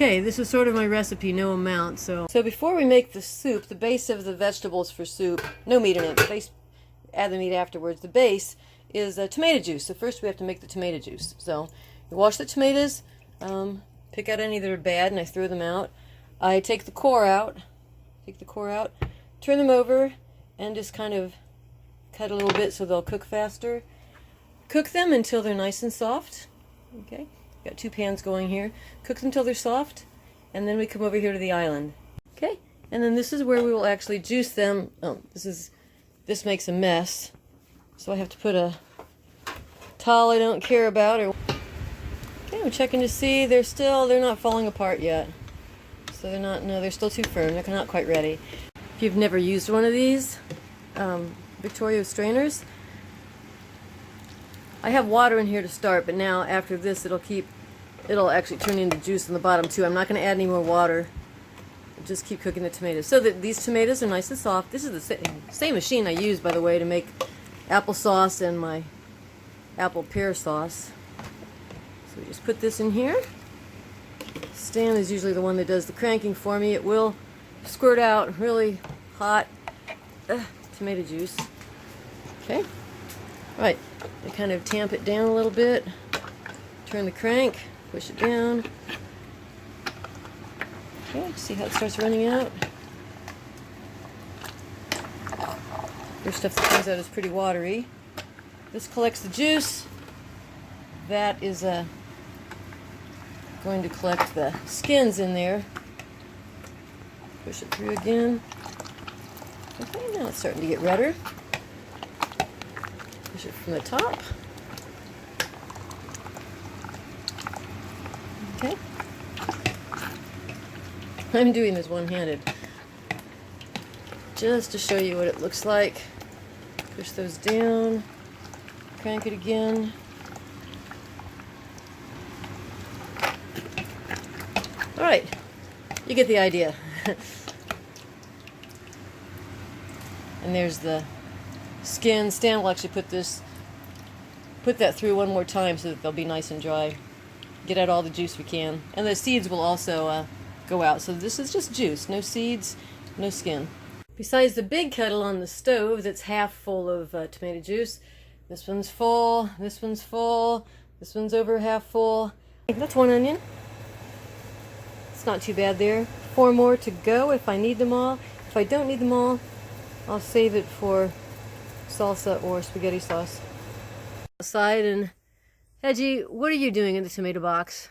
Okay, this is sort of my recipe, no amount. So before we make the soup, the base of the vegetables for soup, no meat in it, base, add the meat afterwards. The base is tomato juice. So first we have to make the tomato juice. So you wash the tomatoes, pick out any that are bad, and I throw them out. I take the core out, turn them over, and just kind of cut a little bit so they'll cook faster. Cook them until they're nice and soft. Okay, got 2 pans going here. Cook them until they're soft, and then we come over here to the island. Okay, and then this is where we will actually juice them. Oh, this makes a mess, so I have to put a towel I don't care about. Okay, I'm checking to see they're not falling apart yet. So they're still too firm. They're not quite ready. If you've never used one of these Victoria strainers, I have water in here to start, but now after this it'll actually turn into juice in the bottom too. I'm not going to add any more water. I'll just keep cooking the tomatoes. So that these tomatoes are nice and soft. This is the same machine I use, by the way, to make applesauce and my apple pear sauce. So we just put this in here. Stan is usually the one that does the cranking for me. It will squirt out really hot tomato juice. Okay. Right. I kind of tamp it down a little bit. Turn the crank. Push it down. Okay. See how it starts running out? There's stuff that comes out is pretty watery. This collects the juice. That is going to collect the skins in there. Push it through again. Okay, now it's starting to get redder. Push it from the top. Okay. I'm doing this one-handed, just to show you what it looks like. Push those down. Crank it again. Alright, you get the idea. And there's the skin. Stan will actually put that through one more time so that they'll be nice and dry. Get out all the juice we can. And the seeds will also go out. So this is just juice, no seeds, no skin. Besides the big kettle on the stove that's half full of tomato juice, this one's full, this one's full, this one's over half full. That's 1 onion. It's not too bad there. 4 more to go if I need them all. If I don't need them all, I'll save it for salsa or spaghetti sauce. Outside, and Hedgie, what are you doing in the tomato box?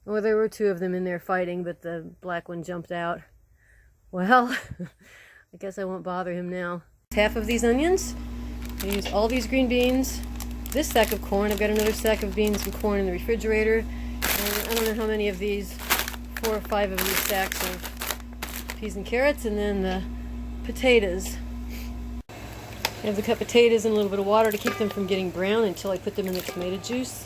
Well, there were 2 of them in there fighting, but the black one jumped out. Well, I guess I won't bother him now. Half of these onions. I use all these green beans. This sack of corn. I've got another sack of beans and corn in the refrigerator. And I don't know how many of these, 4 or 5 of these sacks of peas and carrots, and then the potatoes. I have to cut potatoes in a little bit of water to keep them from getting brown until I put them in the tomato juice.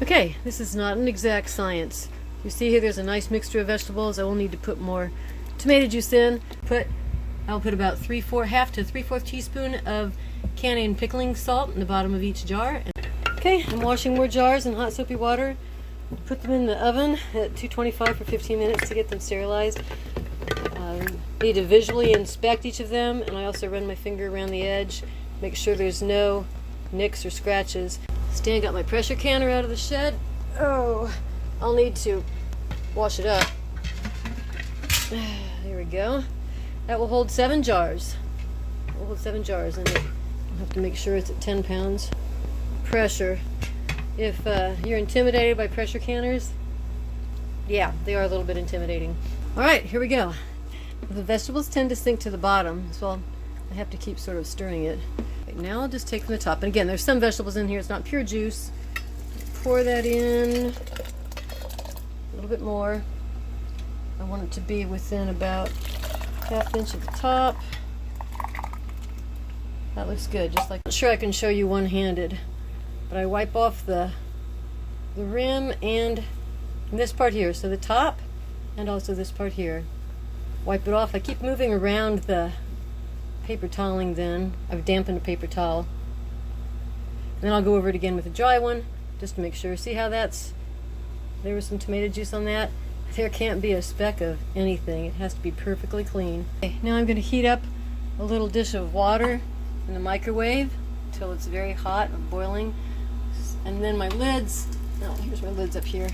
Okay, this is not an exact science. You see here there's a nice mixture of vegetables. I will need to put more tomato juice in. I'll put about half to 3/4 teaspoon of canned pickling salt in the bottom of each jar. Okay, I'm washing more jars in hot soapy water. Put them in the oven at 225 for 15 minutes to get them sterilized. I need to visually inspect each of them, and I also run my finger around the edge, make sure there's no nicks or scratches. Stan got my pressure canner out of the shed. Oh, I'll need to wash it up. There we go. That will hold 7 jars. It will hold 7 jars, and I'll have to make sure it's at 10 pounds. Pressure. If you're intimidated by pressure canners, yeah, they are a little bit intimidating. Alright, here we go. The vegetables tend to sink to the bottom, so I have to keep sort of stirring it. Right, now I'll just take from the top. And again, there's some vegetables in here. It's not pure juice. Pour that in. A little bit more. I want it to be within about 1/2 inch of the top. That looks good. Just like, I'm sure I can show you one-handed, but I wipe off the rim and this part here, so the top and also this part here. Wipe it off. I keep moving around the paper toweling then. I've dampened a paper towel. And then I'll go over it again with a dry one just to make sure. See how that's there was some tomato juice on that. There can't be a speck of anything. It has to be perfectly clean. Okay, now I'm going to heat up a little dish of water in the microwave until it's very hot and boiling. And then my lids, oh, here's my lids up here.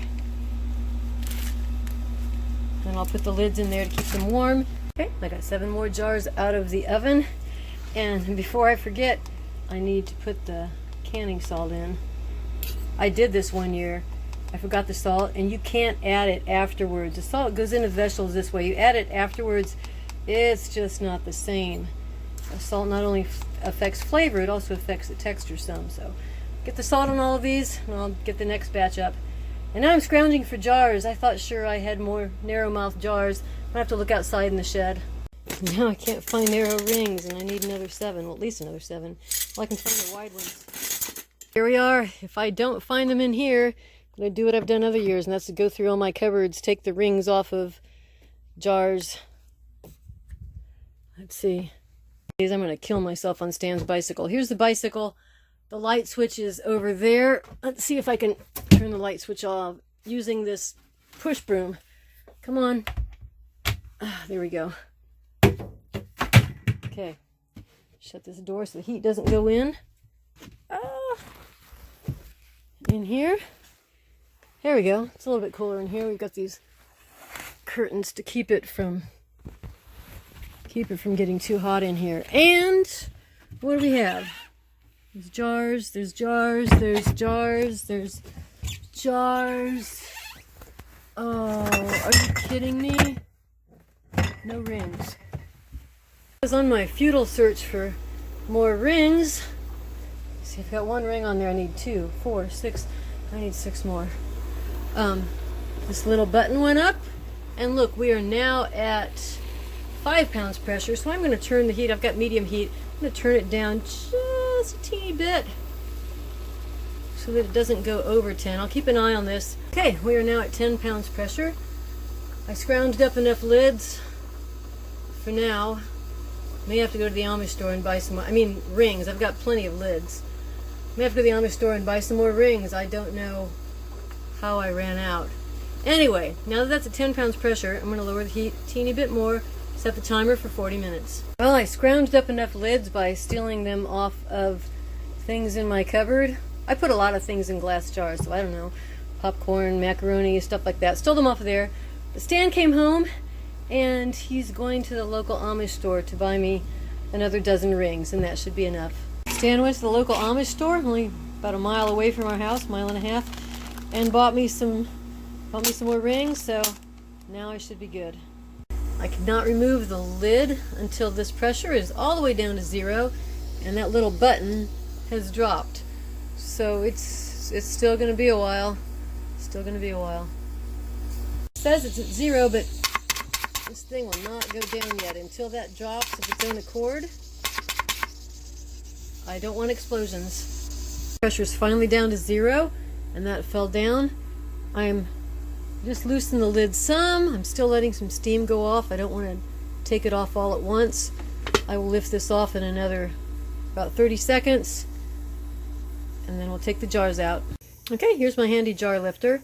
And I'll put the lids in there to keep them warm. Okay, I got 7 more jars out of the oven. And before I forget, I need to put the canning salt in. I did this one year. I forgot the salt, and you can't add it afterwards. The salt goes into vegetables this way. You add it afterwards, it's just not the same. The salt not only affects flavor, it also affects the texture some. So get the salt on all of these, and I'll get the next batch up. And now I'm scrounging for jars. I thought sure I had more narrow-mouthed jars. I have to look outside in the shed. Now I can't find narrow rings, and I need another 7. Well, at least another 7. Well, I can find the wide ones. Here we are. If I don't find them in here, I'm going to do what I've done other years, and that's to go through all my cupboards, take the rings off of jars. Let's see. I'm going to kill myself on Stan's bicycle. Here's the bicycle. The light switch is over there. Let's see if I can turn the light switch off using this push broom. Come on. There we go. Okay. Shut this door so the heat doesn't go in. In here. There we go. It's a little bit cooler in here. We've got these curtains to keep it from getting too hot in here. And what do we have? There's jars, there's jars, there's jars, there's jars. Oh, are you kidding me? No rings. I was on my futile search for more rings. See, I've got 1 ring on there. I need 2, 4, 6. I need 6 more. This little button went up, and look, we are now at 5 pounds pressure. So I'm going to turn the heat. I've got medium heat. I'm going to turn it down just a teeny bit so that it doesn't go over 10. I'll keep an eye on this. Okay, we are now at 10 pounds pressure. I scrounged up enough lids for now. May have to go to the Amish store and buy some, rings. I've got plenty of lids. May have to go to the Amish store and buy some more rings. I don't know how I ran out. Anyway, now that that's at 10 pounds pressure, I'm going to lower the heat a teeny bit more, set the timer for 40 minutes. Well, I scrounged up enough lids by stealing them off of things in my cupboard. I put a lot of things in glass jars, so I don't know, popcorn, macaroni, stuff like that. Stole them off of there. But Stan came home, and he's going to the local Amish store to buy me another dozen rings, and that should be enough. Stan went to the local Amish store, only about a mile away from our house, 1.5 miles, and bought me some more rings, so now I should be good. I cannot remove the lid until this pressure is all the way down to 0, and that little button has dropped. So it's still going to be a while. Still going to be a while. It says it's at 0, but this thing will not go down yet until that drops of its own accord. I don't want explosions. Pressure is finally down to 0, and that fell down. I'm just loosening the lid some. I'm still letting some steam go off. I don't want to take it off all at once. I will lift this off in another about 30 seconds, and then we'll take the jars out. Okay, here's my handy jar lifter.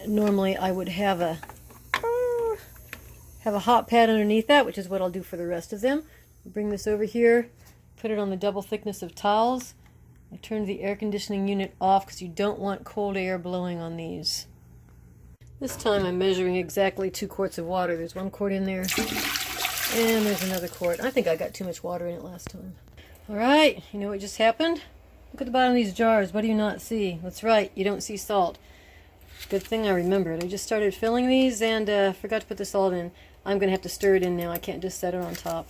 Normally I would have a hot pad underneath that, which is what I'll do for the rest of them. Bring this over here, put it on the double thickness of towels. I turned the air conditioning unit off because you don't want cold air blowing on these. This time I'm measuring exactly 2 quarts of water. There's 1 quart in there, and there's another quart. I think I got too much water in it last time. Alright, you know what just happened? Look at the bottom of these jars. What do you not see? That's right, you don't see salt. Good thing I remembered. I just started filling these and forgot to put the salt in. I'm going to have to stir it in now. I can't just set it on top.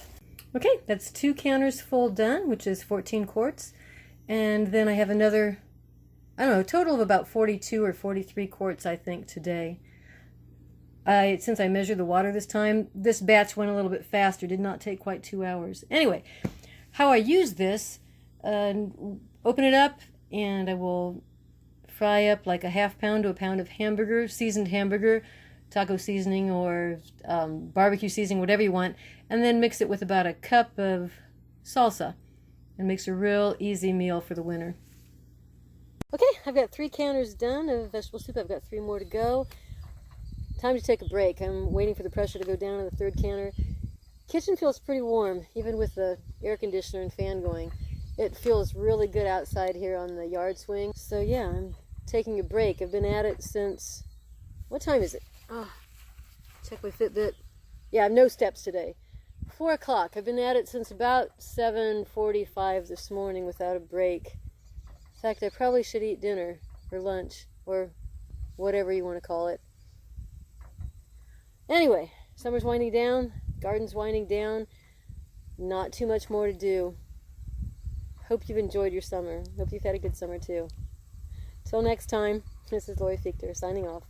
Okay, that's 2 counters full done, which is 14 quarts. And then I have another, I don't know, a total of about 42 or 43 quarts, I think, today. Since I measured the water this time, this batch went a little bit faster. Did not take quite 2 hours. Anyway, how I use this, open it up, and I will fry up like a ½ pound to a pound of hamburger, seasoned hamburger, taco seasoning or barbecue seasoning, whatever you want, and then mix it with about a cup of salsa. It makes a real easy meal for the winter. Okay, I've got 3 canners done of vegetable soup. I've got 3 more to go. Time to take a break. I'm waiting for the pressure to go down in the 3rd canner. Kitchen feels pretty warm, even with the air conditioner and fan going. It feels really good outside here on the yard swing. So yeah, I'm taking a break. I've been at it since, what time is it? Oh, check my Fitbit. Yeah, I have no steps today. 4 o'clock. I've been at it since about 7:45 this morning without a break. In fact, I probably should eat dinner or lunch or whatever you want to call it. Anyway, summer's winding down, garden's winding down, not too much more to do. Hope you've enjoyed your summer. Hope you've had a good summer too. Till next time, this is Lori Fiechter signing off.